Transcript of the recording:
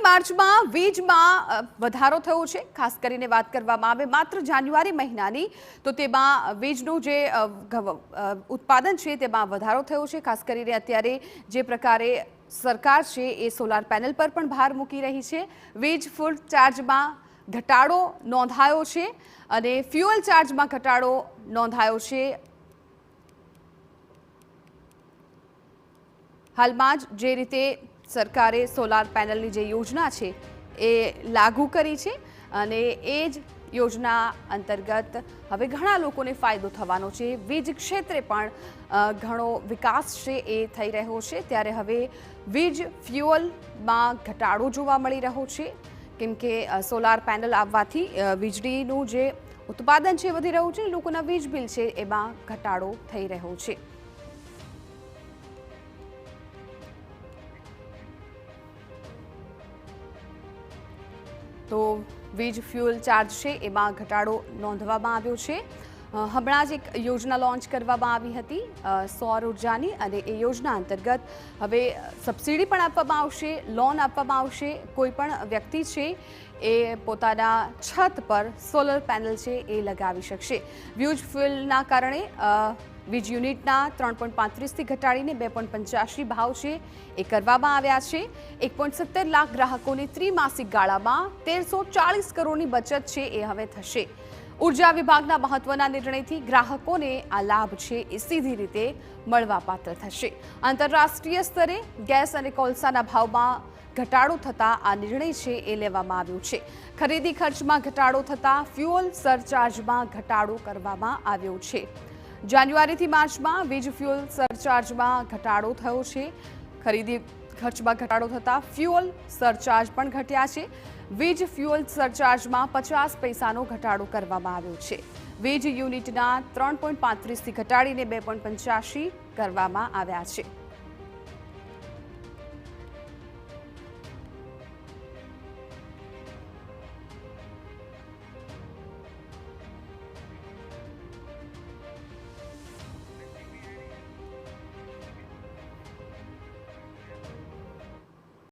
માર્ચમાં વીજમાં વધારો થયો છે। ખાસ કરીને વાત કરવામાં આવે માત્ર જાન્યુઆરી મહિનાની તો તેમાં વીજનું જે ઉત્પાદન છે તેમાં વધારો થયો છે। ખાસ કરીને અત્યારે જે પ્રકારે સરકાર છે એ સોલાર પેનલ પર પણ ભાર મૂકી રહી છે। વીજ ફૂલ ચાર્જમાં ઘટાડો નોંધાયો છે અને ફ્યુઅલ ચાર્જમાં ઘટાડો નોંધાયો છે। હાલમાં જ જે રીતે સરકારે સોલાર પેનલની જે યોજના છે એ લાગુ કરી છે અને એ જ યોજના અંતર્ગત હવે ઘણા લોકોને ફાયદો થવાનો છે। વીજ ક્ષેત્રે પણ ઘણો વિકાસ છે એ થઈ રહ્યો છે। ત્યારે હવે વીજ ફ્યુઅલમાં ઘટાડો જોવા મળી રહ્યો છે કેમ કે સોલાર પેનલ આવવાથી વીજળીનું જે ઉત્પાદન છે વધી રહ્યું છે, લોકોના વીજ બિલ છે એમાં ઘટાડો થઈ રહ્યો છે। તો વીજ ફ્યુઅલ ચાર્જ છે એમાં ઘટાડો નોંધવામાં આવ્યો છે। હમણાં જ એક યોજના લોન્ચ કરવામાં આવી હતી સૌર ઉર્જાની અને એ યોજના અંતર્ગત હવે સબસિડી પણ આપવામાં આવશે, લોન આપવામાં આવશે। કોઈ પણ વ્યક્તિ છે એ પોતાના છત પર સોલર પેનલ છે એ લગાવી શકશે। વીજ ફ્યુઅલના કારણે વીજ યુનિટના 3.35થી ઘટાડીને 2.85 ભાવ છે એ કરવામાં આવ્યા છે। 1.70 લાખ ગ્રાહકોની ત્રિમાસિક ગાળામાં 1340 કરોડની બચત છે એ હવે થશે। ઉર્જા વિભાગના મહત્વના નિર્ણયથી ગ્રાહકોને આ લાભ છે એ સીધી રીતે મળવાપાત્ર થશે। આંતરરાષ્ટ્રીય સ્તરે ગેસ અને કોલસાના ભાવમાં ઘટાડો થતાં આ નિર્ણય છે એ લેવામાં આવ્યો છે। ખરીદી ખર્ચમાં ઘટાડો થતાં ફ્યુઅલ સરચાર્જમાં ઘટાડો કરવામાં આવ્યો છે। જાન્યુઆરીથી માર્ચમાં વીજ ફ્યુઅલ સરચાર્જમાં ઘટાડો થયો છે। ખરીદી ખર્ચમાં ઘટાડો થતાં ફ્યુઅલ સરચાર્જ પણ ઘટ્યા છે। વીજ ફ્યુઅલ સરચાર્જમાં 50 પૈસાનો ઘટાડો કરવામાં આવ્યો છે। વીજ યુનિટના 3.35થી ઘટાડીને 2.85 કરવામાં આવ્યા છે।